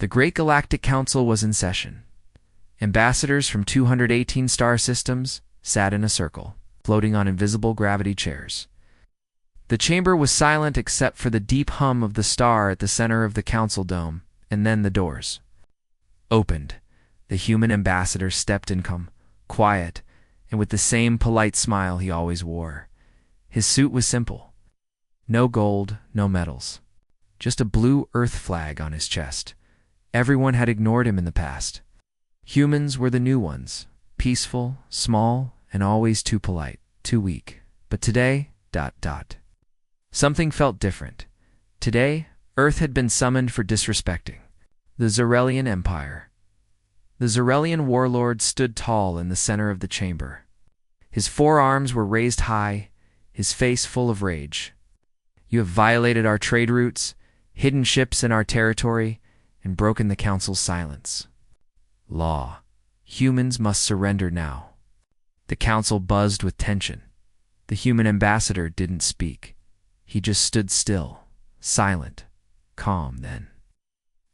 The Great Galactic Council was in session. Ambassadors from 218 star systems sat in a circle, floating on invisible gravity chairs. The chamber was silent except for the deep hum of the star at the center of the council dome, and then the doors opened. The human ambassador stepped in, quiet, and with the same polite smile he always wore. His suit was simple. No gold, no medals. Just a blue Earth flag on his chest. Everyone had ignored him in the past. Humans were the new ones, peaceful, small, and always too polite, too weak. But today, something felt different. Today, Earth had been summoned for disrespecting the Zarelian Empire. The Zarelian warlord stood tall in the center of the chamber. His forearms were raised high, his face full of rage. You have violated our trade routes, hidden ships in our territory, and broken the council's silence. Law. Humans must surrender now. The council buzzed with tension. The human ambassador didn't speak. He just stood still, silent, calm then.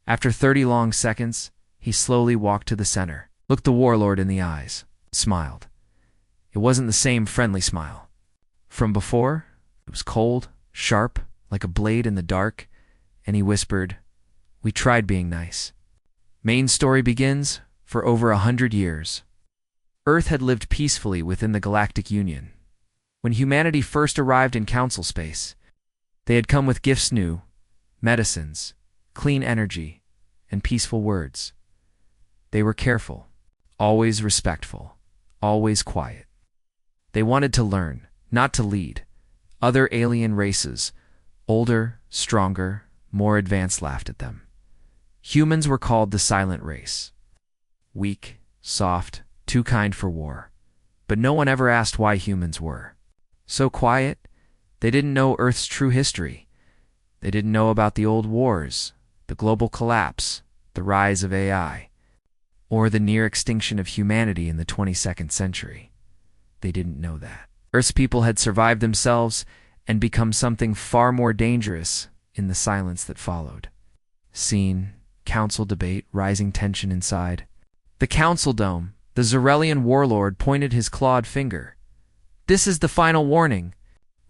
After 30 long seconds, he slowly walked to the center, looked the warlord in the eyes, smiled. It wasn't the same friendly smile. From before, it was cold, sharp, like a blade in the dark, and he whispered, "We tried being nice." Main story begins. For over 100 years, Earth had lived peacefully within the Galactic Union. When humanity first arrived in council space, they had come with gifts new, medicines, clean energy, and peaceful words. They were careful, always respectful, always quiet. They wanted to learn, not to lead. Other alien races, older, stronger, more advanced, laughed at them. Humans were called the silent race. Weak, soft, too kind for war. But no one ever asked why humans were so quiet. They didn't know Earth's true history. They didn't know about the old wars, the global collapse, the rise of AI, or the near extinction of humanity in the 22nd century. They didn't know that. Earth's people had survived themselves and become something far more dangerous in the silence that followed. Scene, council debate, rising tension inside. The council dome, the Zarelian warlord pointed his clawed finger. "This is the final warning.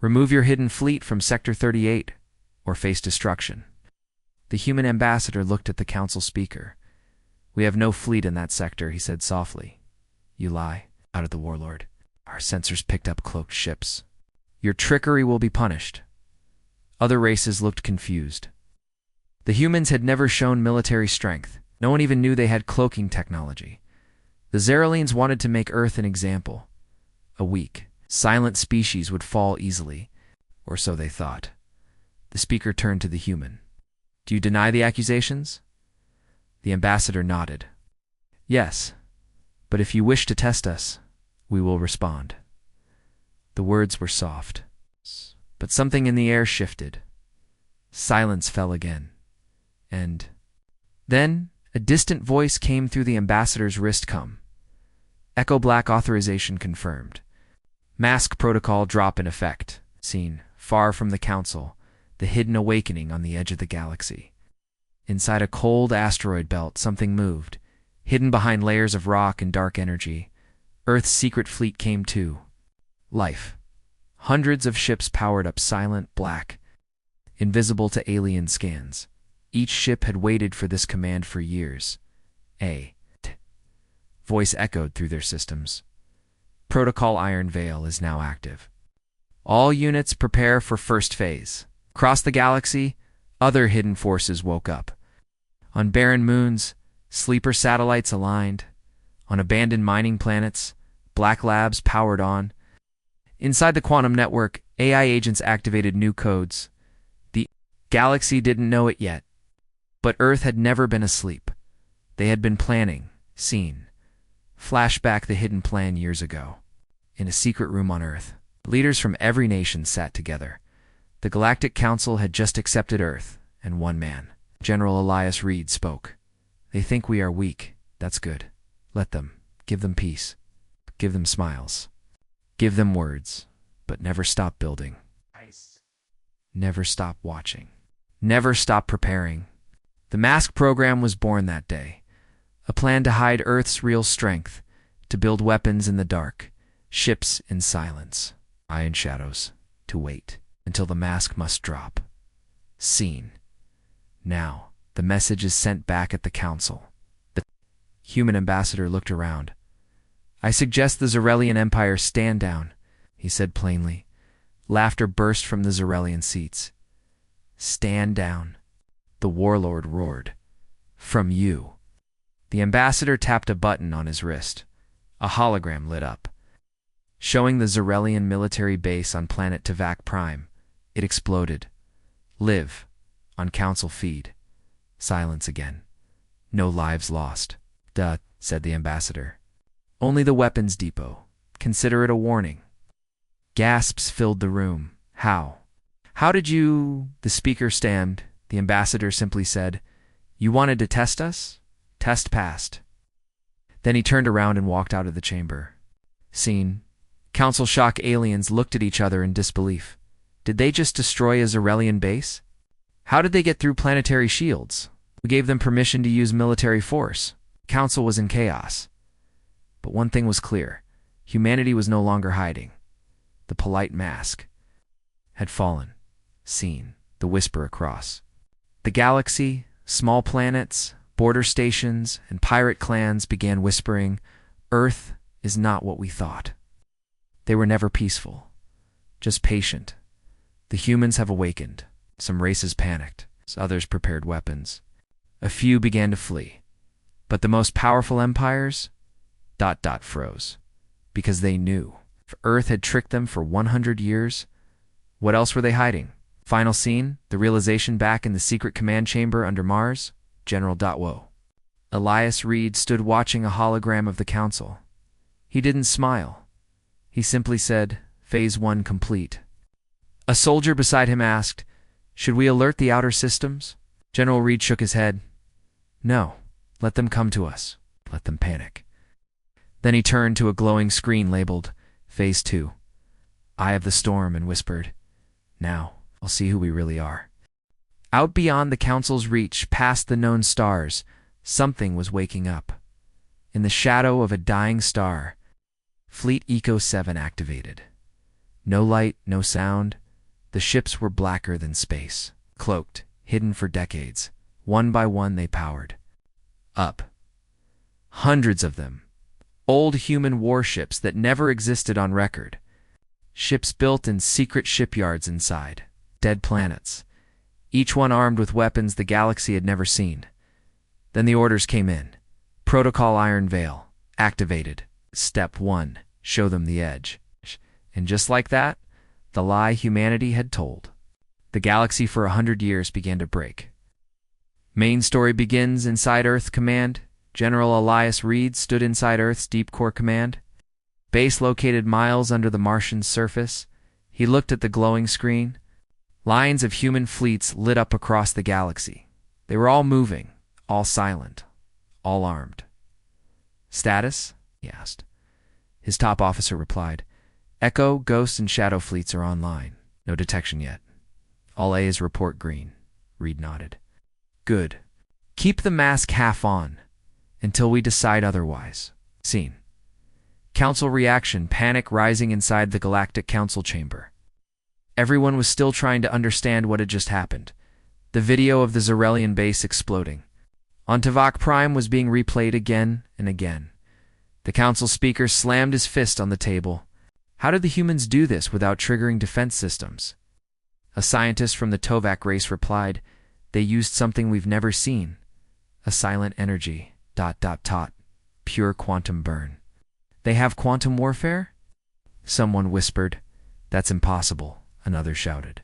Remove your hidden fleet from Sector 38, or face destruction." The human ambassador looked at the council speaker. "We have no fleet in that sector," he said softly. "You lie," shouted the warlord. "Our sensors picked up cloaked ships. Your trickery will be punished." Other races looked confused. The humans had never shown military strength. No one even knew they had cloaking technology. The Zarelians wanted to make Earth an example. A weak, silent species would fall easily, or so they thought. The speaker turned to the human. "Do you deny the accusations?" The ambassador nodded. "Yes, but if you wish to test us, we will respond." The words were soft, but something in the air shifted. Silence fell again. And then a distant voice came through the ambassador's wrist. Echo Black authorization confirmed. Mask protocol drop in effect. Seen, far from the council, the hidden awakening on the edge of the galaxy. Inside a cold asteroid belt, something moved. Hidden behind layers of rock and dark energy, Earth's secret fleet came too. Life. Hundreds of ships powered up, silent, black, invisible to alien scans. Each ship had waited for this command for years. Voice echoed through their systems. Protocol Iron Veil is now active. All units prepare for first phase. Across the galaxy, other hidden forces woke up. On barren moons, sleeper satellites aligned. On abandoned mining planets, black labs powered on. Inside the quantum network, AI agents activated new codes. The galaxy didn't know it yet. But Earth had never been asleep. They had been planning, seen. Flashback the hidden plan years ago. In a secret room on Earth, leaders from every nation sat together. The Galactic Council had just accepted Earth, and one man, General Elias Reed, spoke. "They think we are weak. That's good. Let them. Give them peace. Give them smiles. Give them words. But never stop building. Never stop watching. Never stop preparing. The mask program was born that day, a plan to hide Earth's real strength, to build weapons in the dark, ships in silence, eye in shadows, to wait until the mask must drop. Scene. Now, the message is sent back at the council. The human ambassador looked around. "I suggest the Zarelian Empire stand down," he said plainly. Laughter burst from the Zarelian seats. "Stand down," the warlord roared. "From you." The ambassador tapped a button on his wrist. A hologram lit up, showing the Zarelian military base on planet Tavak Prime. It exploded. "Live," on council feed. Silence again. "No lives lost." "Duh," said the ambassador. "Only the weapons depot. Consider it a warning." Gasps filled the room. "How? How did you—" The speaker stammered. The ambassador simply said, "You wanted to test us? Test passed." Then he turned around and walked out of the chamber. Scene. Council shock aliens looked at each other in disbelief. Did they just destroy a Zarelian base? How did they get through planetary shields? Who gave them permission to use military force? Council was in chaos. But one thing was clear. Humanity was no longer hiding. The polite mask had fallen. Scene. The whisper across the galaxy, small planets, border stations, and pirate clans began whispering, "Earth is not what we thought." They were never peaceful, just patient. The humans have awakened. Some races panicked. Others prepared weapons. A few began to flee. But the most powerful empires froze. Because they knew. If Earth had tricked them for 100 years, what else were they hiding? Final scene, the realization back in the secret command chamber under Mars, General Woe. Elias Reed stood watching a hologram of the council. He didn't smile. He simply said, "Phase 1 complete." A soldier beside him asked, "Should we alert the outer systems?" General Reed shook his head. "No, let them come to us. Let them panic." Then he turned to a glowing screen labeled Phase 2, Eye of the Storm, and whispered, "Now, I'll see who we really are." Out beyond the council's reach, past the known stars, something was waking up. In the shadow of a dying star, Fleet Eco 7 activated. No light, no sound. The ships were blacker than space, cloaked, hidden for decades. One by one they powered up. Hundreds of them. Old human warships that never existed on record. Ships built in secret shipyards inside. Dead planets. Each one armed with weapons the galaxy had never seen. Then the orders came in. Protocol Iron Veil. Activated. Step 1. Show them the edge. And just like that, the lie humanity had told. The galaxy for 100 years began to break. Main story begins inside Earth Command. General Elias Reed stood inside Earth's Deep Core Command. Base located miles under the Martian surface. He looked at the glowing screen. Lines of human fleets lit up across the galaxy. They were all moving, all silent, all armed. "Status?" he asked. His top officer replied, "Echo, Ghost, and Shadow fleets are online. No detection yet. All A's report green." Reed nodded. "Good. Keep the mask half on until we decide otherwise." Scene. Council reaction, panic rising inside the Galactic Council chamber. Everyone was still trying to understand what had just happened. The video of the Zarelian base exploding on Tavak Prime was being replayed again and again. The council speaker slammed his fist on the table. How did the humans do this without triggering defense systems? A scientist from the Tovak race replied, "They used something we've never seen. A silent energy, ... pure quantum burn." "They have quantum warfare?" Someone whispered. "That's impossible," another shouted.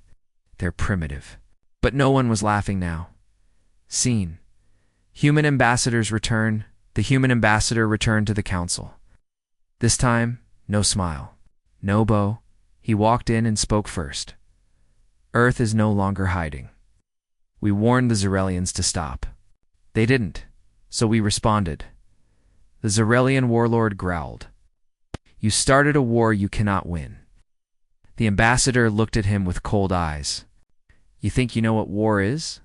"They're primitive." But no one was laughing now. Scene. Human ambassadors return. The human ambassador returned to the council. This time, no smile, no bow. He walked in and spoke first. "Earth is no longer hiding. We warned the Zarelians to stop. They didn't, so we responded." The Zarelian warlord growled. "You started a war you cannot win." The ambassador looked at him with cold eyes. "You think you know what war is?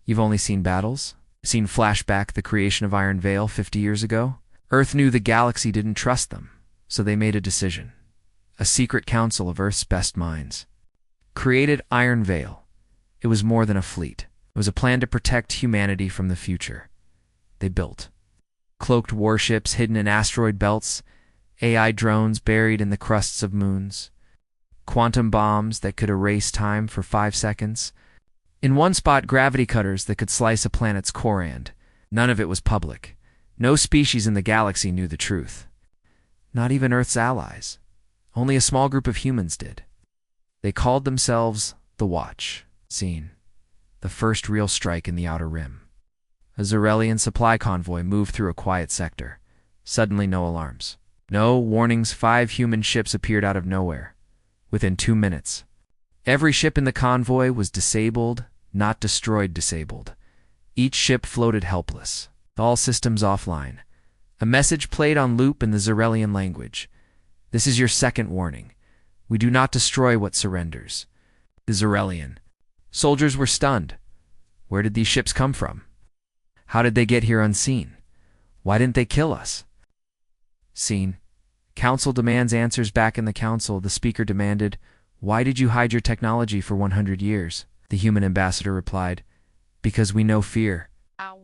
You've only seen battles? Seen flashback the creation of Iron Veil 50 years ago? Earth knew the galaxy didn't trust them, so they made a decision. A secret council of Earth's best minds created Iron Veil. It was more than a fleet. It was a plan to protect humanity from the future. They built cloaked warships hidden in asteroid belts, AI drones buried in the crusts of moons, quantum bombs that could erase time for 5 seconds. In one spot, gravity cutters that could slice a planet's core, and none of it was public. No species in the galaxy knew the truth. Not even Earth's allies. Only a small group of humans did. They called themselves the Watch. Scene: the first real strike in the Outer Rim. A Xerelian supply convoy moved through a quiet sector. Suddenly, no alarms. No warnings. 5 human ships appeared out of nowhere. Within 2 minutes, every ship in the convoy was disabled, not destroyed, disabled. Each ship floated helpless, all systems offline. A message played on loop in the Xerelian language. This is your second warning. We do not destroy what surrenders. The Xerelian soldiers were stunned. Where did these ships come from? How did they get here unseen? Why didn't they kill us? Scene: Council demands answers. Back in the council, the speaker demanded, "Why did you hide your technology for 100 years? The human ambassador replied, "Because we know fear.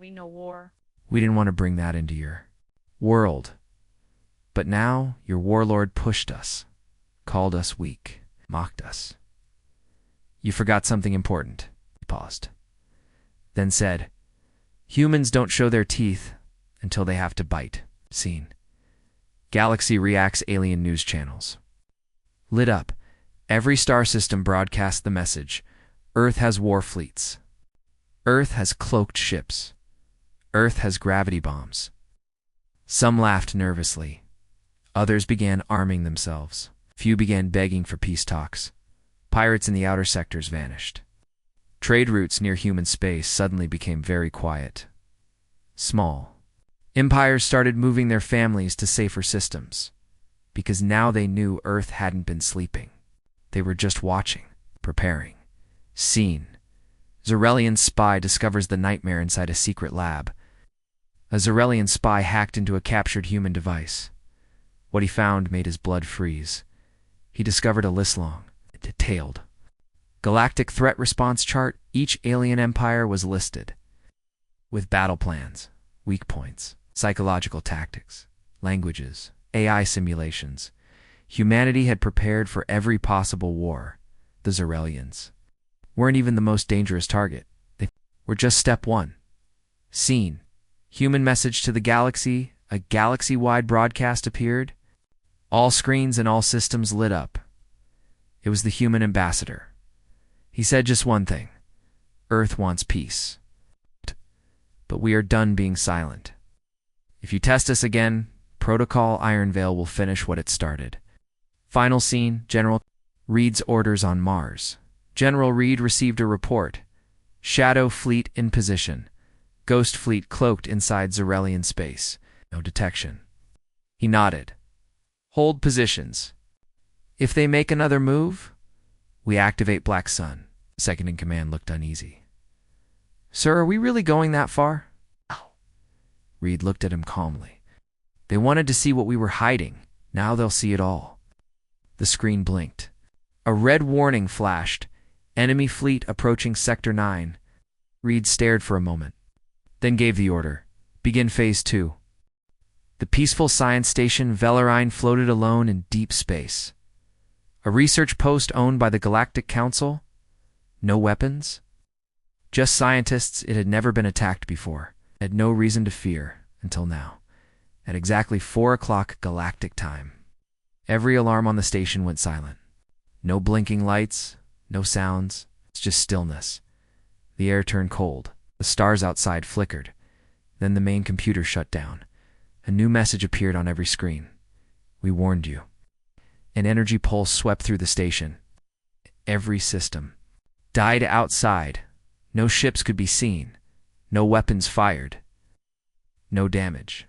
We know war. We didn't want to bring that into your world. But now your warlord pushed us, called us weak, mocked us. You forgot something important." He paused, then said, "Humans don't show their teeth until they have to bite." Scene: Galaxy reacts. Alien news channels lit up. Every star system broadcast the message: Earth has war fleets. Earth has cloaked ships. Earth has gravity bombs. Some laughed nervously. Others began arming themselves. Few began begging for peace talks. Pirates in the outer sectors vanished. Trade routes near human space suddenly became very quiet. Small empires started moving their families to safer systems, because now they knew Earth hadn't been sleeping. They were just watching, preparing. Scene: Xerelian spy discovers the nightmare inside a secret lab. A Xerelian spy hacked into a captured human device. What he found made his blood freeze. He discovered a list-long, detailed galactic threat response chart. Each alien empire was listed, with battle plans, weak points, psychological tactics, languages, AI simulations. Humanity had prepared for every possible war. The Xerelians weren't even the most dangerous target. They were just step 1. Scene: Human message to the galaxy. A galaxy-wide broadcast appeared. All screens and all systems lit up. It was the human ambassador. He said just one thing: Earth wants peace. But we are done being silent. If you test us again, Protocol Iron Veil will finish what it started. Final scene: General Reed's orders on Mars. General Reed received a report. Shadow fleet in position. Ghost fleet cloaked inside Xerelian space. No detection. He nodded. Hold positions. If they make another move, we activate Black Sun. Second in command looked uneasy. Sir, are we really going that far? Reed looked at him calmly. They wanted to see what we were hiding. Now they'll see it all. The screen blinked. A red warning flashed. Enemy fleet approaching Sector 9. Reed stared for a moment, then gave the order: begin Phase 2. The peaceful science station Velarine floated alone in deep space. A research post owned by the Galactic Council. No weapons. Just scientists. It had never been attacked before. It had no reason to fear until now. At exactly 4 o'clock galactic time, every alarm on the station went silent. No blinking lights, no sounds. It's just stillness. The air turned cold. The stars outside flickered. Then the main computer shut down. A new message appeared on every screen. We warned you. An energy pulse swept through the station. Every system died outside. No ships could be seen. No weapons fired. No damage.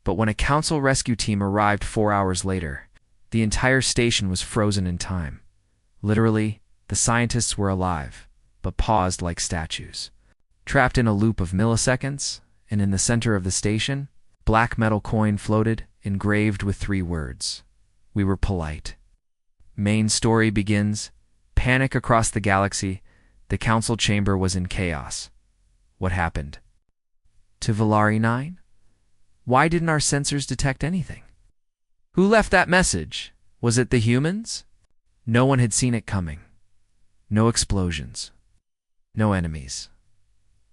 But when a council rescue team arrived 4 hours later, the entire station was frozen in time. Literally, the scientists were alive, but paused like statues. Trapped in a loop of milliseconds, and in the center of the station, black metal coin floated, engraved with 3 words. We were polite. Main story begins. Panic across the galaxy. The council chamber was in chaos. What happened? To Valari 9? Why didn't our sensors detect anything? Who left that message? Was it the humans? No one had seen it coming. No explosions. No enemies.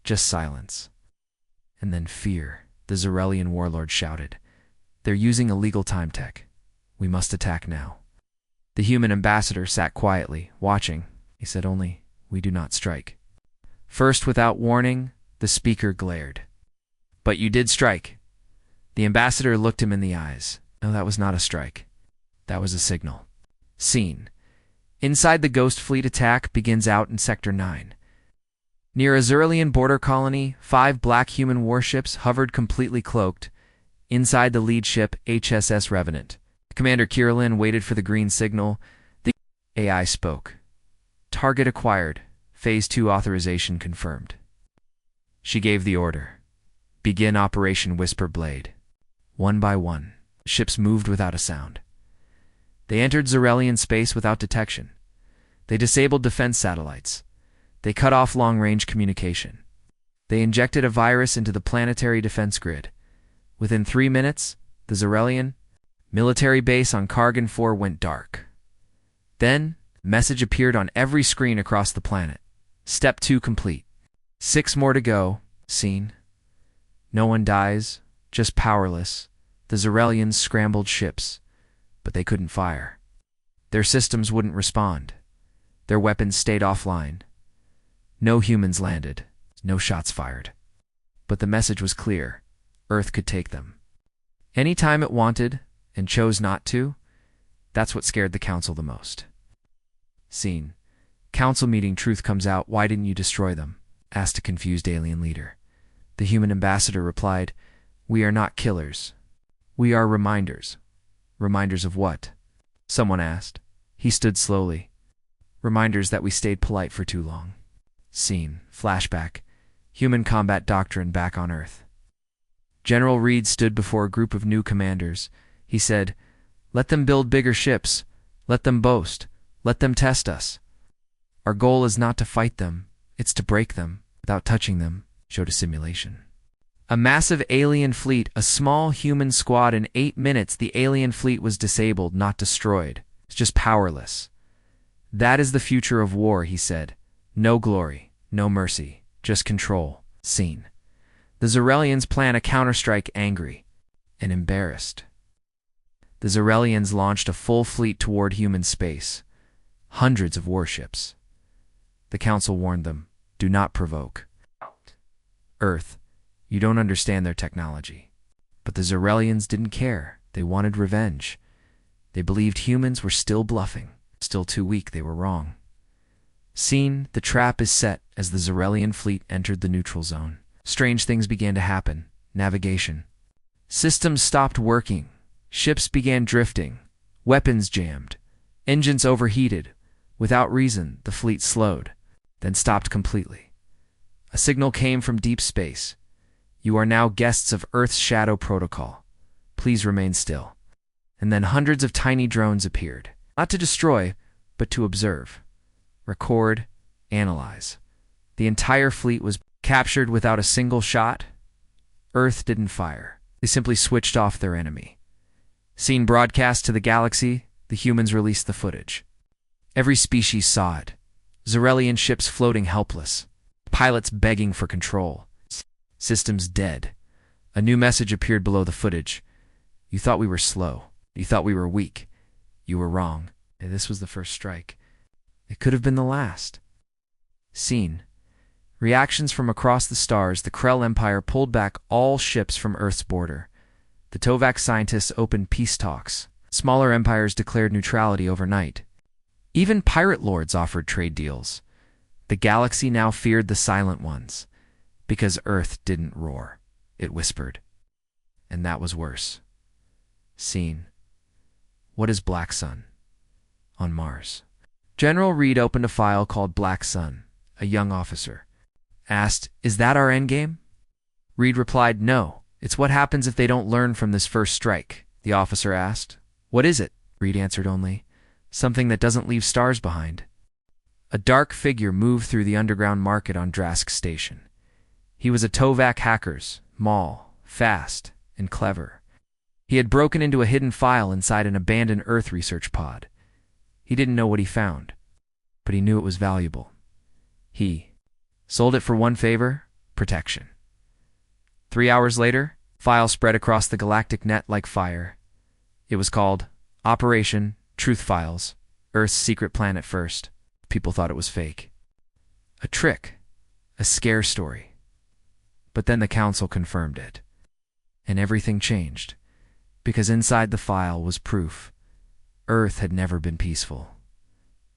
Just silence. And then fear. The Zarelian warlord shouted. They're using illegal time tech. We must attack now. The human ambassador sat quietly, watching. He said only, we do not strike. First, without warning, the speaker glared. But you did strike. The ambassador looked him in the eyes. No, that was not a strike. That was a signal. Scene. Inside the Ghost Fleet attack begins out in Sector 9. Near a Zarelian border colony, 5 black human warships hovered completely cloaked. Inside the lead ship, HSS Revenant. Commander Kirillin waited for the green signal. The AI spoke. Target acquired. Phase 2 authorization confirmed. She gave the order. Begin Operation Whisper Blade. One by one, ships moved without a sound. They entered Zarelian space without detection. They disabled defense satellites. They cut off long-range communication. They injected a virus into the planetary defense grid. Within 3 minutes, the Zarelian military base on Kargan 4 went dark. Then, a message appeared on every screen across the planet. Step 2 complete. 6 more to go. Scene. No one dies, just powerless. The Zarelians scrambled ships, but they couldn't fire. Their systems wouldn't respond. Their weapons stayed offline. No humans landed, no shots fired. But the message was clear. Earth could take them. Any time it wanted, and chose not to, that's what scared the Council the most. Scene. Council meeting. Truth comes out. Why didn't you destroy them? Asked a confused alien leader. The human ambassador replied, we are not killers. We are reminders. Reminders of what? Someone asked. He stood slowly. Reminders that we stayed polite for too long. Scene. Flashback. Human combat doctrine back on Earth. General Reed stood before a group of new commanders. He said, let them build bigger ships. Let them boast. Let them test us. Our goal is not to fight them. It's to break them without touching them. Showed a simulation. A massive alien fleet, a small human squad. In 8 minutes, the alien fleet was disabled, not destroyed. It's just powerless. That is the future of war, he said. No glory, no mercy, just control. Scene. The Zarelians plan a counterstrike, angry and embarrassed. The Zarelians launched a full fleet toward human space. Hundreds of warships. The Council warned them, do not provoke. Earth, you don't understand their technology. But the Zarelians didn't care. They wanted revenge. They believed humans were still bluffing. Still too weak, they were wrong. Scene. The trap is set as the Zarelian fleet entered the neutral zone. Strange things began to happen. Navigation. Systems stopped working. Ships began drifting. Weapons jammed. Engines overheated. Without reason, the fleet slowed, then stopped completely. A signal came from deep space. You are now guests of Earth's Shadow Protocol. Please remain still. And then hundreds of tiny drones appeared. Not to destroy, but to observe, record, analyze. The entire fleet was captured without a single shot. Earth didn't fire. They simply switched off their enemy. Scene broadcast to the galaxy, the humans released the footage. Every species saw it. Zarelian ships floating helpless. Pilots begging for control. Systems dead. A new message appeared below the footage. You thought we were slow. You thought we were weak. You were wrong. And this was the first strike. It could have been the last. Scene. Reactions from across the stars. The Krell Empire pulled back all ships from Earth's border. The Tovak scientists opened peace talks. Smaller empires declared neutrality overnight. Even pirate lords offered trade deals. The galaxy now feared the silent ones, because Earth didn't roar. It whispered. And that was worse. Scene. What is Black Sun? On Mars. General Reed opened a file called Black Sun, a young officer. asked, "Is that our endgame?" Reed replied, "No, it's what happens if they don't learn from this first strike." The officer asked, "What is it?" Reed answered only, "Something that doesn't leave stars behind." A dark figure moved through the underground market on Drask Station. He was a Tovak hacker's, Maul, fast and clever. He had broken into a hidden file inside an abandoned Earth research pod. He didn't know what he found, but he knew it was valuable. He sold it for one favor: protection. 3 hours later, file spread across the galactic net like fire. It was called Operation Truth Files, Earth's secret plan at first. People thought it was fake. A trick, a scare story. But then the council confirmed it. And everything changed, because inside the file was proof. Earth had never been peaceful.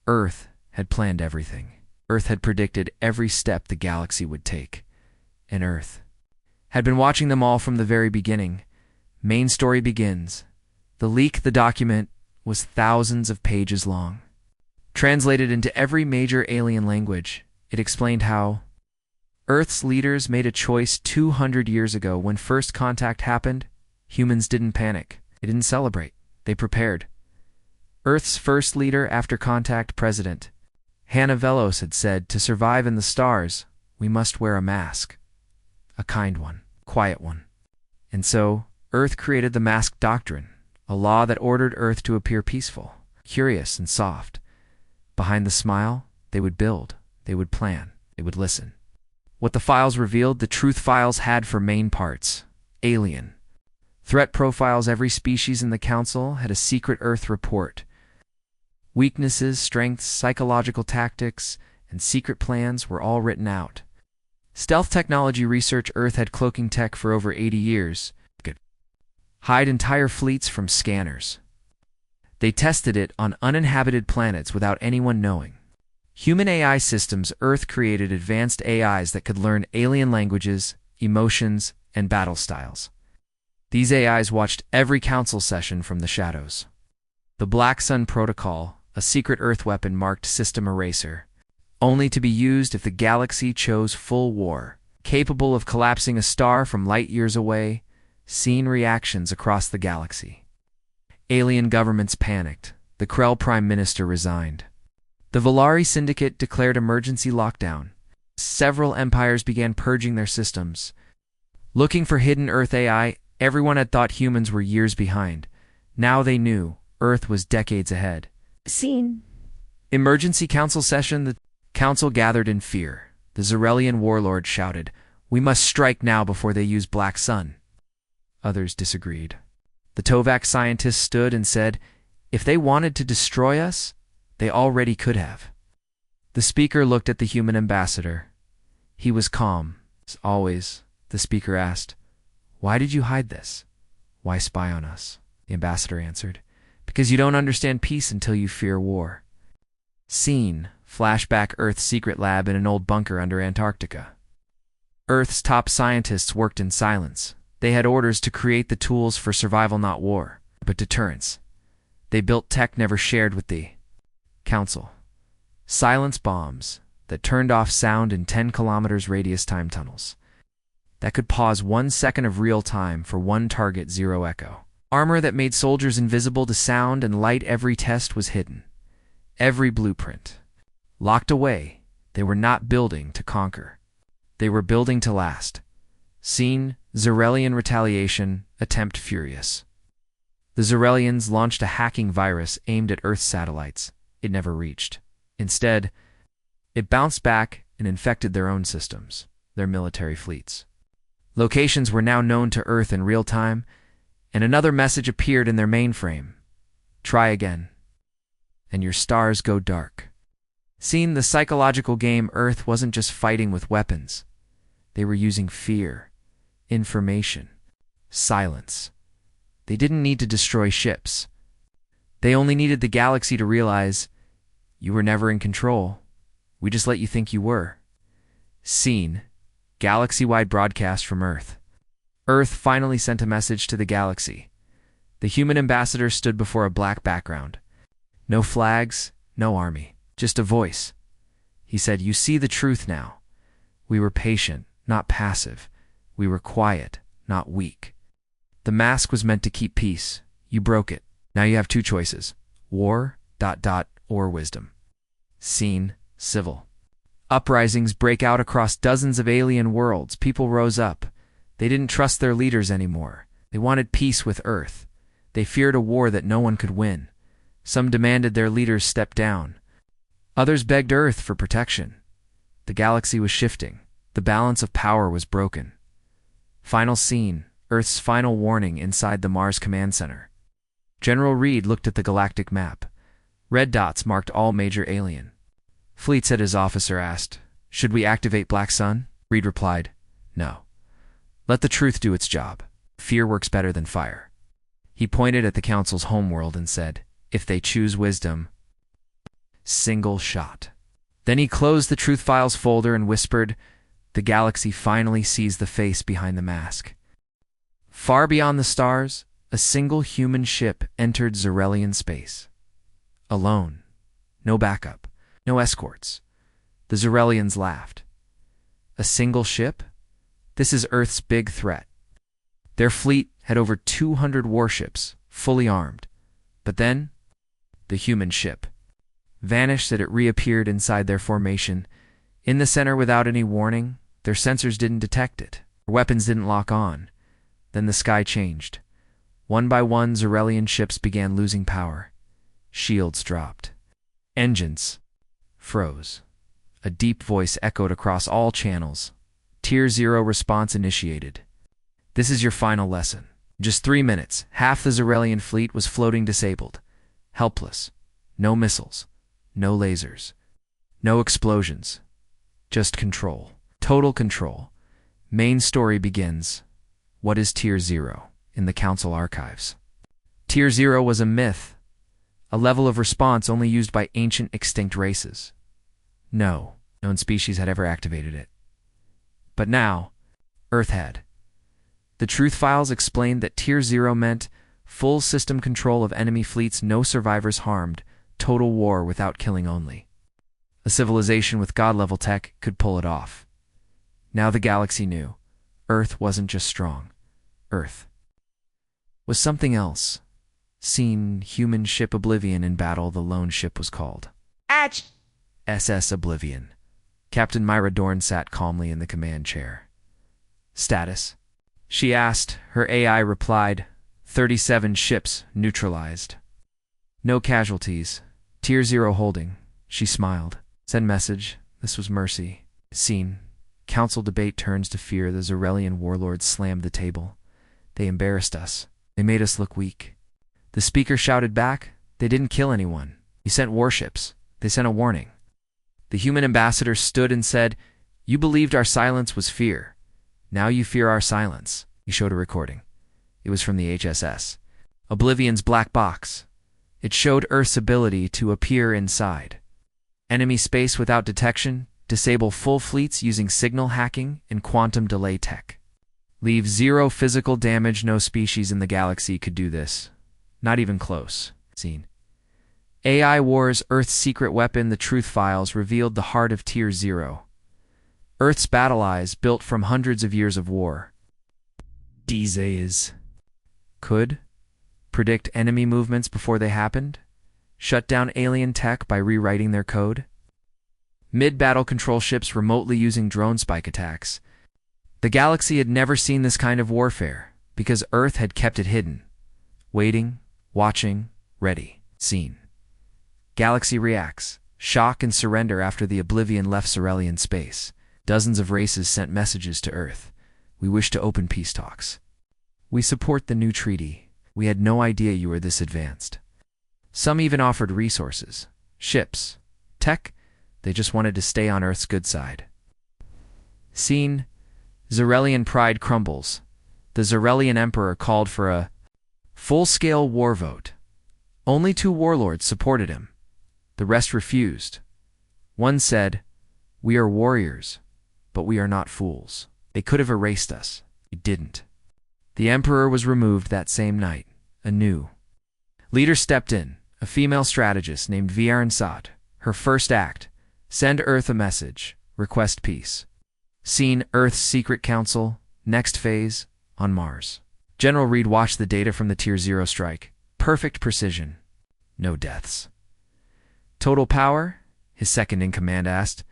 Earth had planned everything. Earth had predicted every step the galaxy would take. And Earth had been watching them all from the very beginning. Main story begins. The leak, the document, was thousands of pages long. Translated into every major alien language, it explained how Earth's leaders made a choice 200 years ago. When first contact happened, humans didn't panic. They didn't celebrate. They prepared. Earth's first leader after contact, President Hannah Velos, had said, "To survive in the stars, we must wear a mask. A kind one, quiet one." And so, Earth created the mask doctrine, a law that ordered Earth to appear peaceful, curious, and soft. Behind the smile, they would build, they would plan, they would listen. What the files revealed, the truth files had for main parts: alien. Threat profiles. Every species in the council had a secret Earth report. Weaknesses, strengths, psychological tactics, and secret plans were all written out. Stealth technology research. Earth had cloaking tech for over 80 years. Could hide entire fleets from scanners. They tested it on uninhabited planets without anyone knowing. Human AI systems. Earth created advanced AIs that could learn alien languages, emotions, and battle styles. These AIs watched every council session from the shadows. The Black Sun Protocol, a secret Earth weapon marked System Eraser, only to be used if the galaxy chose full war, capable of collapsing a star from light years away. Seen reactions across the galaxy. Alien governments panicked. The Krell Prime Minister resigned. The Volari Syndicate declared emergency lockdown. Several empires began purging their systems. Looking for hidden Earth AI, everyone had thought humans were years behind. Now they knew Earth was decades ahead. Scene. Emergency council session. The council gathered in fear. The Zarelian warlord shouted, "We must strike now before they use Black Sun." Others disagreed. The Tovak scientists stood and said, "If they wanted to destroy us, they already could have." The speaker looked at the human ambassador. He was calm, as always. The speaker asked, "Why did you hide this? Why spy on us?" The ambassador answered, "Because you don't understand peace until you fear war." Scene. Flashback. Earth's secret lab in an old bunker under Antarctica. Earth's top scientists worked in silence. They had orders to create the tools for survival, not war, but deterrence. They built tech never shared with the council. Silence bombs that turned off sound in 10 kilometers radius time tunnels. That could pause 1 second of real time for one target, zero echo. Armor that made soldiers invisible to sound and light. Every test was hidden. Every blueprint. Locked away. They were not building to conquer. They were building to last. Scene. Zarelian retaliation. Attempt furious. The Zarelians launched a hacking virus aimed at Earth's satellites. It never reached. Instead, it bounced back and infected their own systems, their military fleets. Locations were now known to Earth in real time, and another message appeared in their mainframe. "Try again, and your stars go dark." Scene. The psychological game. Earth wasn't just fighting with weapons. They were using fear, information, silence. They didn't need to destroy ships. They only needed the galaxy to realize, "You were never in control. We just let you think you were." Scene. Galaxy-wide broadcast from Earth. Earth finally sent a message to the galaxy. The human ambassador stood before a black background. No flags, no army, just a voice. He said, "You see the truth now. We were patient, not passive. We were quiet, not weak. The mask was meant to keep peace. You broke it. Now you have two choices. War, or wisdom. Scene, civil. Uprisings break out across dozens of alien worlds. People rose up. They didn't trust their leaders anymore. They wanted peace with Earth. They feared a war that no one could win. Some demanded their leaders step down. Others begged Earth for protection. The galaxy was shifting. The balance of power was broken. Final scene, Earth's final warning inside the Mars Command Center. General Reed looked at the galactic map. Red dots marked all major alien fleets. His officer asked, "Should we activate Black Sun?" Reed replied, "No. Let the truth do its job. Fear works better than fire." He pointed at the Council's homeworld and said, "If they choose wisdom, single shot." Then he closed the Truth Files folder and whispered, "The galaxy finally sees the face behind the mask." Far beyond the stars, a single human ship entered Zarelian space. Alone. No backup. No escorts. The Zarelians laughed. A single ship? This is Earth's big threat. Their fleet had over 200 warships, fully armed. But then, the human ship vanished. That it reappeared inside their formation, in the center without any warning. Their sensors didn't detect it. Their weapons didn't lock on. Then the sky changed. One by one, Zarelian ships began losing power. Shields dropped. Engines froze. A deep voice echoed across all channels. Tier 0 response initiated. This is your final lesson. In just 3 minutes, half the Zarelian fleet was floating disabled. Helpless. No missiles. No lasers. No explosions. Just control. Total control. Main story begins. What is Tier 0 in the Council archives? Tier 0 was a myth, a level of response only used by ancient extinct races. No known species had ever activated it. But now, Earth had. The Truth Files explained that Tier 0 meant full system control of enemy fleets, no survivors harmed, total war without killing only. A civilization with God-level tech could pull it off. Now the galaxy knew. Earth wasn't just strong. Earth was something else. Seen human ship Oblivion in battle. The lone ship was called SS Oblivion. Captain Myra Dorn sat calmly in the command chair. "Status?" she asked. Her AI replied, 37 ships neutralized. No casualties. Tier 0 holding. She smiled. Send message. This was mercy. Scene. Council debate turns to fear. The Zarelian warlords slammed the table. They embarrassed us. They made us look weak. The speaker shouted back, "They didn't kill anyone. He sent warships. They sent a warning." The human ambassador stood and said, "You believed our silence was fear. Now you fear our silence." He showed a recording. It was from the HSS. Oblivion's black box. It showed Earth's ability to appear inside. Enemy space without detection, disable full fleets using signal hacking and quantum delay tech. Leave 0 physical damage. No species in the galaxy could do this. Not even close. Scene. AI Wars, Earth's secret weapon. The Truth Files revealed the heart of Tier 0. Earth's battle eyes, built from hundreds of years of war. These could predict enemy movements before they happened, shut down alien tech by rewriting their code, mid-battle control ships remotely using drone spike attacks. The galaxy had never seen this kind of warfare because Earth had kept it hidden. Waiting, watching, ready. Scene. Galaxy reacts. Shock and surrender after the Oblivion left Zarelian space. Dozens of races sent messages to Earth. We wish to open peace talks. We support the new treaty. We had no idea you were this advanced. Some even offered resources, ships, tech. They just wanted to stay on Earth's good side. Scene. Zarelian pride crumbles. The Zarelian emperor called for a full-scale war vote. Only 2 warlords supported him. The rest refused. One said, "We are warriors, but we are not fools." They could have erased us. They didn't. The emperor was removed that same night. A new leader stepped in, a female strategist named Viaren Sat. Her first act, send Earth a message, request peace. Scene: Earth's Secret Council, next phase, on Mars. General Reed watched the data from the Tier 0 strike. Perfect precision. No deaths. Total power? His second-in-command asked.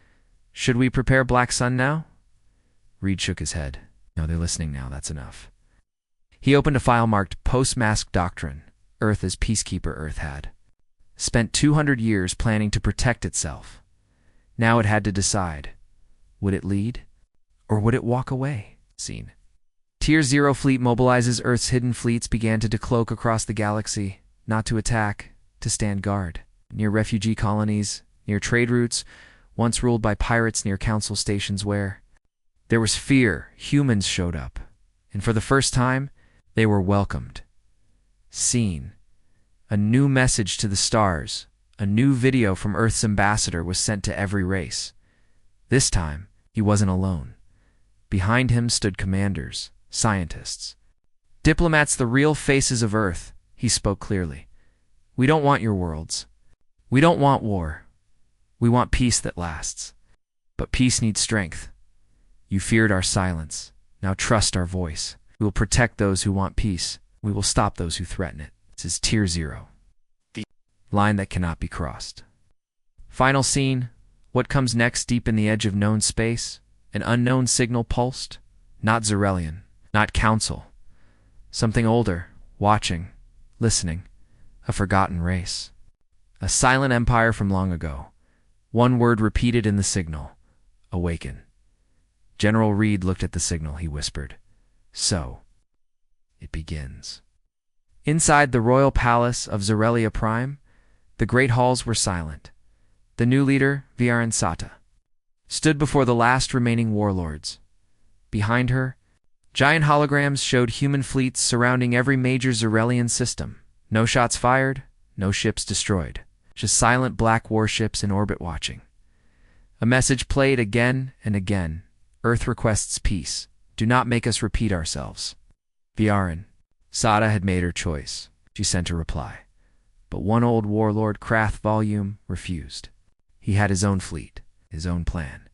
Should we prepare Black Sun now? Reed shook his head. No, they're listening now, that's enough. He opened a file marked Post-Mask Doctrine. Earth as Peacekeeper Earth had. Spent 200 years planning to protect itself. Now it had to decide. Would it lead? Or would it walk away? Scene. Tier 0 fleet mobilizes. Earth's hidden fleets began to decloak across the galaxy, not to attack, to stand guard. Near refugee colonies, near trade routes, once ruled by pirates, near council stations where there was fear, humans showed up. And for the first time, they were welcomed. Scene. A new message to the stars, a new video from Earth's ambassador was sent to every race. This time, he wasn't alone. Behind him stood commanders, scientists, diplomats, the real faces of Earth. He spoke clearly. We don't want your worlds. We don't want war. We want peace that lasts. But peace needs strength. You feared our silence. Now trust our voice. We will protect those who want peace. We will stop those who threaten it. This is Tier 0. The line that cannot be crossed. Final scene. What comes next? Deep in the edge of known space, an unknown signal pulsed. Not Zarelian, not Council. Something older, watching, listening. A forgotten race. A silent empire from long ago. One word repeated in the signal. Awaken. General Reed looked at the signal. He whispered. So, it begins. Inside the royal palace of Zarelia Prime, the great halls were silent. The new leader, Viaran Sata, stood before the last remaining warlords. Behind her, giant holograms showed human fleets surrounding every major Zarelian system. No shots fired, no ships destroyed. Just silent black warships in orbit watching. A message played again and again. Earth requests peace. Do not make us repeat ourselves. Viaran. Sata had made her choice. She sent a reply. But one old warlord, Krath Volume, refused. He had his own fleet, his own plan.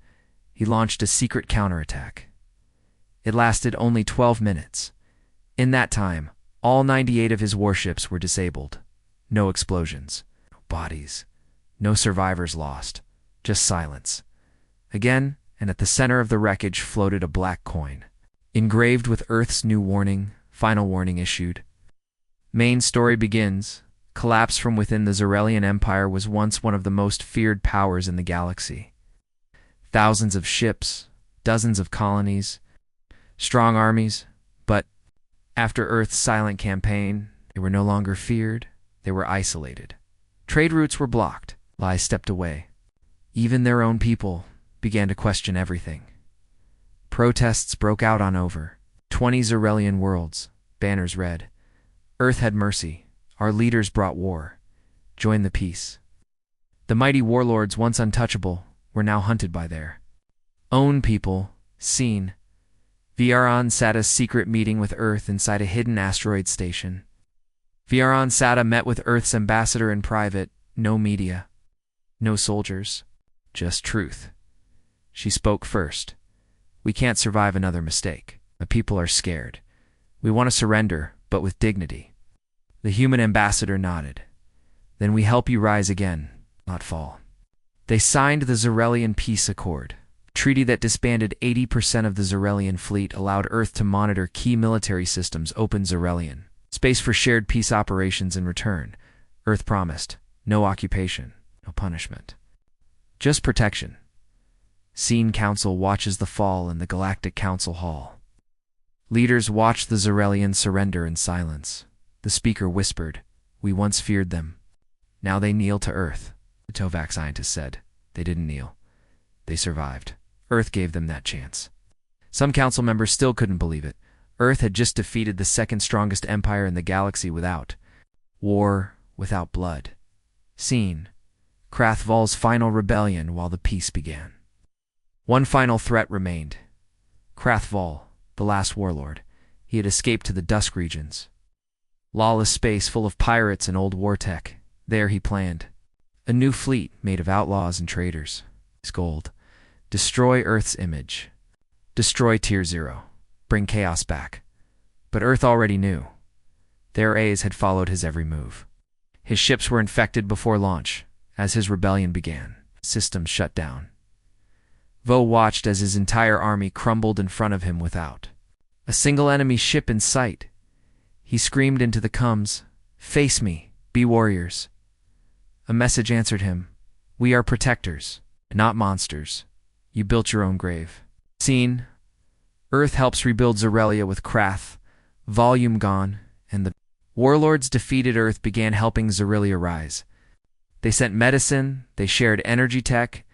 He launched a secret counterattack. It lasted only 12 minutes. In that time, all 98 of his warships were disabled. No explosions, no bodies, no survivors lost, just silence. Again, and at the center of the wreckage floated a black coin, engraved with Earth's new warning, final warning issued. Main story begins. Collapse from within. The Zarelian Empire was once one of the most feared powers in the galaxy. Thousands of ships, dozens of colonies, strong armies, but after Earth's silent campaign, they were no longer feared, they were isolated. Trade routes were blocked, lies stepped away. Even their own people began to question everything. Protests broke out on over 20 Zarelian worlds, banners read, Earth had mercy, our leaders brought war, join the peace. The mighty warlords, once untouchable, were now hunted by their own people. Scene. Viaran Sata's secret meeting with Earth inside a hidden asteroid station. Viaran Sata met with Earth's ambassador in private. No media. No soldiers. Just truth. She spoke first. We can't survive another mistake. The people are scared. We want to surrender, but with dignity. The human ambassador nodded. Then we help you rise again, not fall. They signed the Zarelian Peace Accord, a treaty that disbanded 80% of the Zarelian fleet, allowed Earth to monitor key military systems, open Zarelian space for shared peace operations. In return, Earth promised no occupation, no punishment, just protection. Scene. Council watches the fall in the Galactic Council Hall. Leaders watch the Zarelian surrender in silence. The speaker whispered, we once feared them. Now they kneel to Earth. The Tovak scientist said. They didn't kneel. They survived. Earth gave them that chance. Some council members still couldn't believe it. Earth had just defeated the second strongest empire in the galaxy without war, without blood. Scene. Krath Vol's final rebellion while the peace began. One final threat remained. Krath Vol, the last warlord. He had escaped to the Dusk regions. Lawless space full of pirates and old war tech. There he planned. A new fleet made of outlaws and traitors. His goal. Destroy Earth's image. Destroy Tier 0. Bring chaos back. But Earth already knew. Their A's had followed his every move. His ships were infected before launch. As his rebellion began, systems shut down. Vo watched as his entire army crumbled in front of him without a single enemy ship in sight. He screamed into the comms, "Face me, be warriors." A message answered him, "We are protectors, not monsters. You built your own grave." Scene: Earth helps rebuild Zorelia with Krath, volume gone, and the warlords defeated Earth began helping Zorelia rise. They sent medicine, they shared energy tech,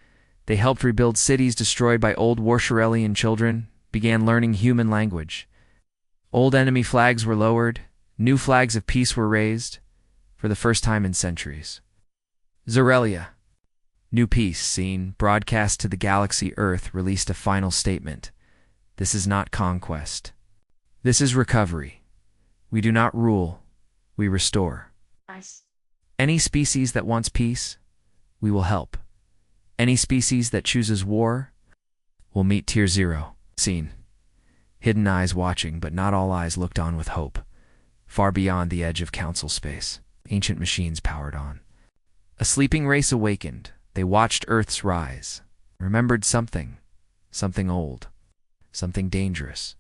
they helped rebuild cities destroyed by old Warshirelian children, began learning human language. Old enemy flags were lowered, new flags of peace were raised, for the first time in centuries. Zorelia. New peace scene, broadcast to the galaxy. Earth released a final statement. This is not conquest. This is recovery. We do not rule, we restore. Nice. Any species that wants peace, we will help. Any species that chooses war, will meet Tier 0. Scene. Hidden eyes watching, but not all eyes looked on with hope. Far beyond the edge of council space, ancient machines powered on. A sleeping race awakened. They watched Earth's rise, remembered something old, something dangerous.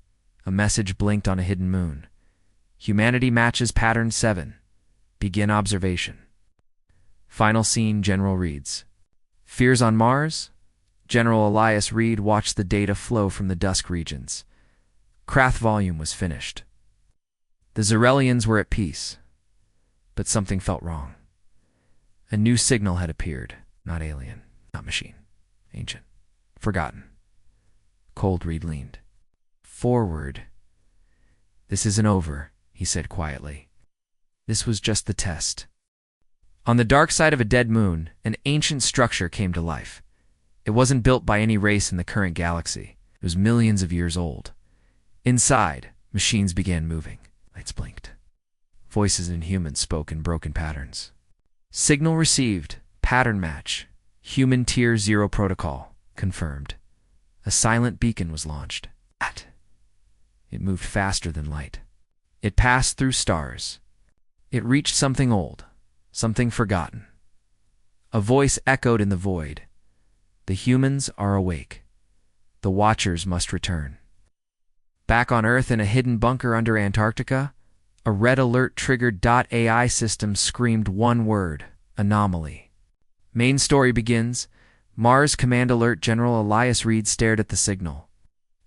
A message blinked on a hidden moon. Humanity matches pattern 7. Begin observation. Final scene. General reads. Fears on Mars? General Elias Reed watched the data flow from the dusk regions. Krath volume was finished. The Zorelians were at peace, but something felt wrong. A new signal had appeared. Not alien, not machine. Ancient. Forgotten. Cold. Reed leaned forward. This isn't over, he said quietly. This was just the test. On the dark side of a dead moon, an ancient structure came to life. It wasn't built by any race in the current galaxy. It was millions of years old. Inside, machines began moving. Lights blinked. Voices in humans spoke in broken patterns. Signal received. Pattern match. Human Tier 0 protocol. Confirmed. A silent beacon was launched. It moved faster than light. It passed through stars. It reached something old. Something forgotten. A voice echoed in the void. The humans are awake. The Watchers must return. Back on Earth in a hidden bunker under Antarctica, a red alert triggered. AI system screamed one word: anomaly. Main story begins. Mars Command Alert. General Elias Reed stared at the signal.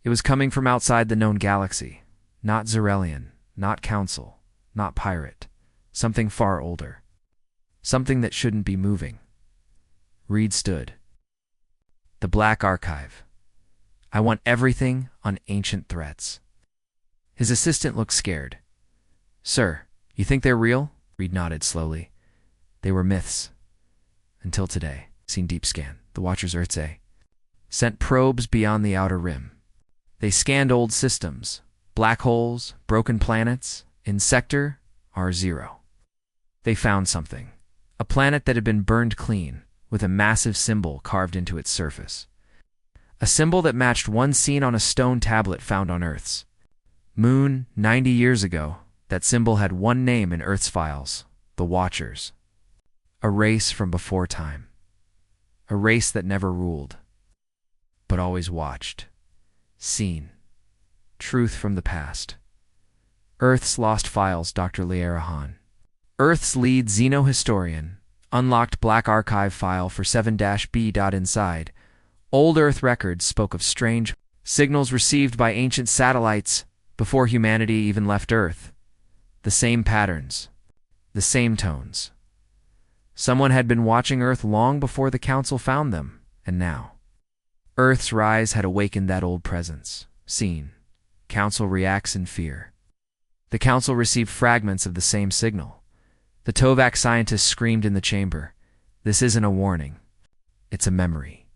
It was coming from outside the known galaxy. Not Zorelian, not Council, not Pirate. Something far older. Something that shouldn't be moving. Reed stood. The Black Archive. I want everything on ancient threats. His assistant looked scared. Sir, you think they're real? Reed nodded slowly. They were myths. Until today. Seen deep scan. The Watchers Earth's A. Sent probes beyond the outer rim. They scanned old systems. Black holes, broken planets, in Sector R0. They found something. A planet that had been burned clean, with a massive symbol carved into its surface. A symbol that matched one seen on a stone tablet found on Earth's moon 90 years ago. That symbol had one name in Earth's files: the Watchers. A race from before time. A race that never ruled, but always watched. Seen. Truth from the past. Earth's lost files. Dr. Lierahan. Earth's lead xenohistorian. Unlocked Black Archive file for 7-B. Inside, old Earth records spoke of strange signals received by ancient satellites before humanity even left Earth. The same patterns. The same tones. Someone had been watching Earth long before the Council found them, and now Earth's rise had awakened that old presence. Seen. Council reacts in fear. The Council received fragments of the same signal. The Tovak scientists screamed in the chamber. This isn't a warning. It's a memory.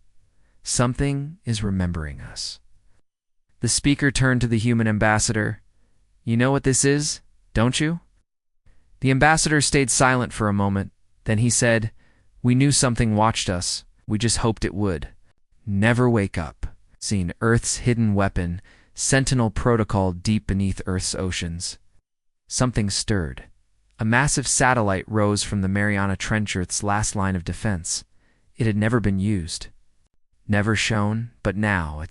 Something is remembering us. The speaker turned to the human ambassador. You know what this is, don't you? The ambassador stayed silent for a moment. Then he said, We knew something watched us. We just hoped it would. Never wake up. Seen Earth's hidden weapon, Sentinel protocol deep beneath Earth's oceans. Something stirred. A massive satellite rose from the Mariana Trench, Earth's last line of defense. It had never been used. Never shown, but now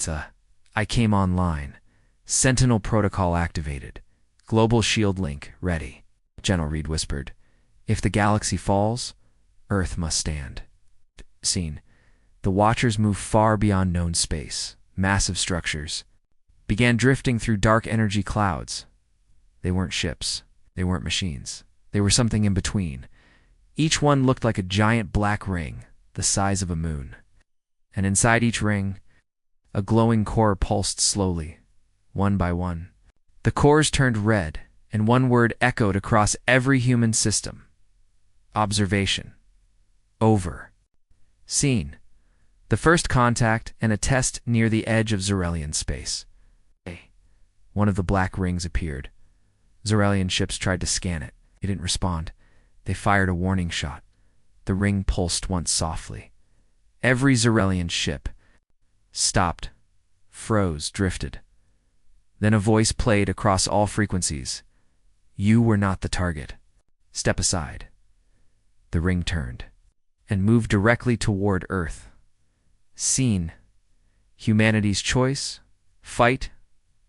I came online. Sentinel protocol activated. Global shield link ready. General Reed whispered. If the galaxy falls, Earth must stand. Scene. The Watchers moved far beyond known space. Massive structures began drifting through dark energy clouds. They weren't ships. They weren't machines. They were something in between. Each one looked like a giant black ring, the size of a moon. And inside each ring, a glowing core pulsed slowly, one by one. The cores turned red, and one word echoed across every human system. Observation. Over. Scene. The first contact and a test near the edge of Zarelian space. One of the black rings appeared. Zarelian ships tried to scan it. It didn't respond. They fired a warning shot. The ring pulsed once softly. Every Zarelian ship stopped, froze, drifted. Then a voice played across all frequencies. You were not the target. Step aside. The ring turned and moved directly toward Earth. Scene. Humanity's choice, fight,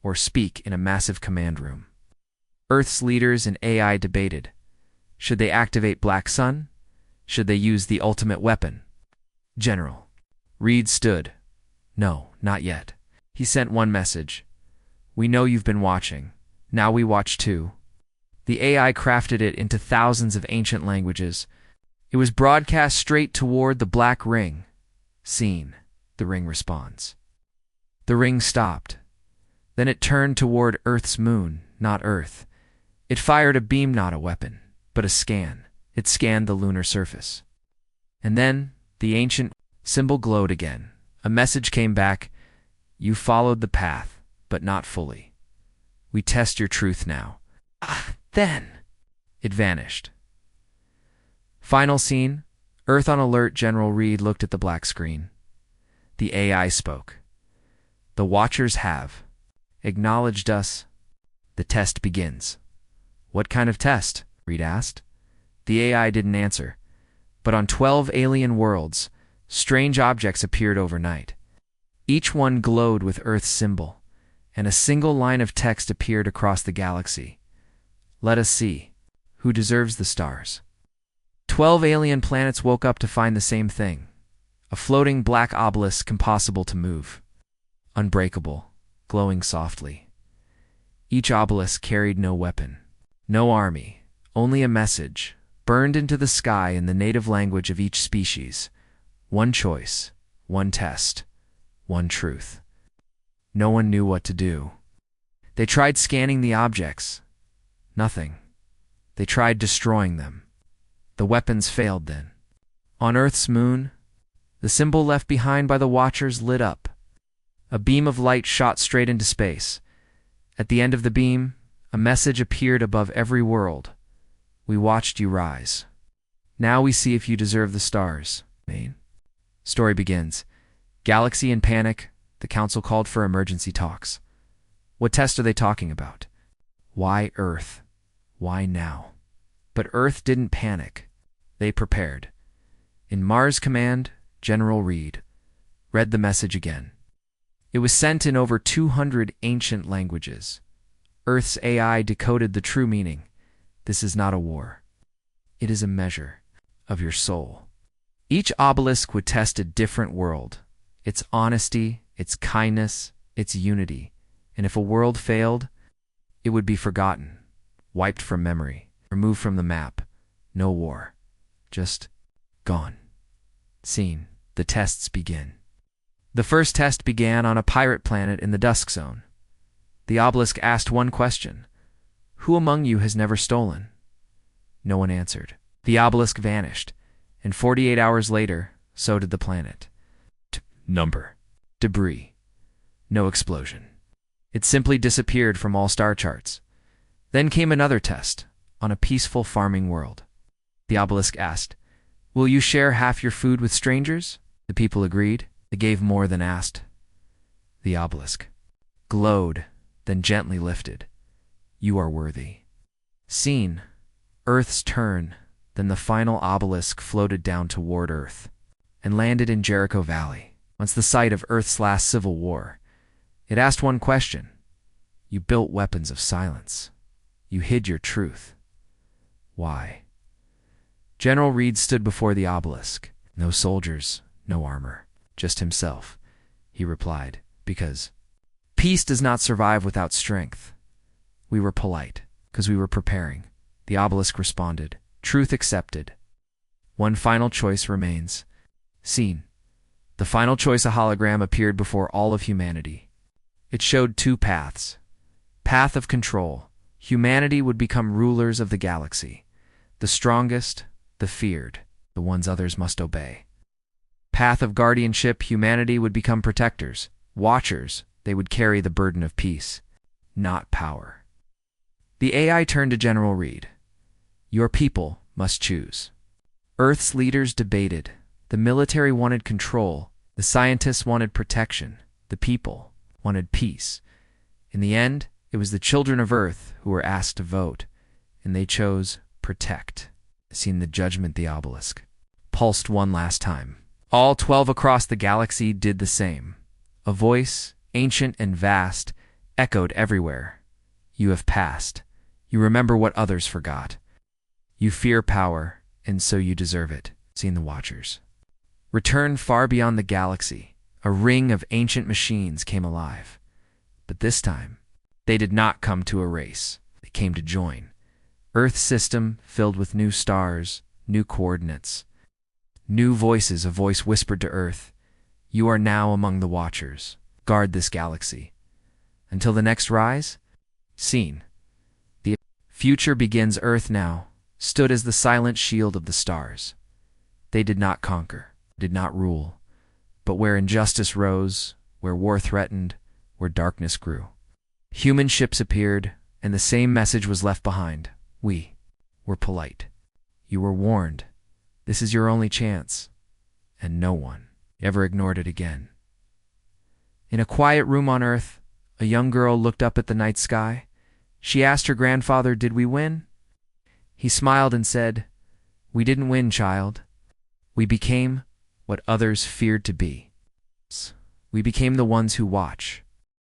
or speak in a massive command room. Earth's leaders and AI debated. Should they activate Black Sun? Should they use the ultimate weapon? General Reed stood. No, not yet. He sent one message. We know you've been watching. Now we watch too. The AI crafted it into thousands of ancient languages. It was broadcast straight toward the black ring. Scene. The ring responds. The ring stopped. Then it turned toward Earth's moon, not Earth. It fired a beam, not a weapon, but a scan. It scanned the lunar surface. And then the ancient symbol glowed again. A message came back. You followed the path, but not fully. We test your truth now. Then it vanished. Final scene. Earth on alert. General Reed looked at the black screen. The AI spoke. The Watchers have acknowledged us. The test begins. What kind of test? Reed asked. The AI didn't answer. But on 12 alien worlds, strange objects appeared overnight. Each one glowed with Earth's symbol, and a single line of text appeared across the galaxy. Let us see. Who deserves the stars? 12 alien planets woke up to find the same thing. A floating black obelisk impossible to move. Unbreakable, glowing softly. Each obelisk carried no weapon, no army, only a message, burned into the sky in the native language of each species. One choice, one test, one truth. No one knew what to do. They tried scanning the objects. Nothing. They tried destroying them. The weapons failed then. On Earth's moon, the symbol left behind by the Watchers lit up. A beam of light shot straight into space. At the end of the beam, a message appeared above every world. We watched you rise. Now we see if you deserve the stars. Main. Story begins. Galaxy in panic. The council called for emergency talks. What test are they talking about? Why Earth? Why now? But Earth didn't panic. They prepared. In Mars Command, General Reed read the message again. It was sent in over 200 ancient languages. Earth's AI decoded the true meaning. This is not a war. It is a measure of your soul. Each obelisk would test a different world, its honesty, its kindness, its unity. And if a world failed, it would be forgotten, wiped from memory, removed from the map. No war. Just gone. Scene. The tests begin. The first test began on a pirate planet in the Dusk Zone. The obelisk asked one question. Who among you has never stolen? No one answered. The obelisk vanished, and 48 hours later, so did the planet. Number. Debris. No explosion. It simply disappeared from all star charts. Then came another test, on a peaceful farming world. The obelisk asked, Will you share half your food with strangers? The people agreed. They gave more than asked. The obelisk glowed, then gently lifted. You are worthy. Scene: Earth's turn. Then the final obelisk floated down toward Earth and landed in Jericho Valley. Once the site of Earth's last civil war, it asked one question. You built weapons of silence. You hid your truth. Why? General Reed stood before the obelisk. No soldiers, no armor, just himself. He replied, because peace does not survive without strength. We were polite, because we were preparing. The obelisk responded, truth accepted. One final choice remains. Scene: The final choice, a hologram, appeared before all of humanity. It showed two paths. Path of control. Humanity would become rulers of the galaxy. The strongest, the feared, the ones others must obey. Path of guardianship. Humanity would become protectors, watchers. They would carry the burden of peace, not power. The AI turned to General Reed. Your people must choose. Earth's leaders debated. The military wanted control. The scientists wanted protection. The people wanted peace. In the end, it was the children of Earth who were asked to vote, and they chose protect. Seen the judgment. The obelisk pulsed one last time. All 12 across the galaxy did the same. A voice, ancient and vast, echoed everywhere. You have passed. You remember what others forgot. You fear power, and so you deserve it. Seen the Watchers return far beyond the galaxy. A ring of ancient machines came alive. But this time, they did not come to a race. They came to join. Earth's system filled with new stars, new coordinates, new voices. A voice whispered to Earth, you are now among the Watchers. Guard this galaxy. Until the next rise. Scene: The future begins. Earth now stood as the silent shield of the stars. They did not conquer, did not rule, but where injustice rose, where war threatened, where darkness grew, human ships appeared, and the same message was left behind. We were polite. You were warned. This is your only chance. And no one ever ignored it again. In a quiet room on Earth, a young girl looked up at the night sky. She asked her grandfather, did we win? He smiled and said, we didn't win, child. We became what others feared to be. We became the ones who watch,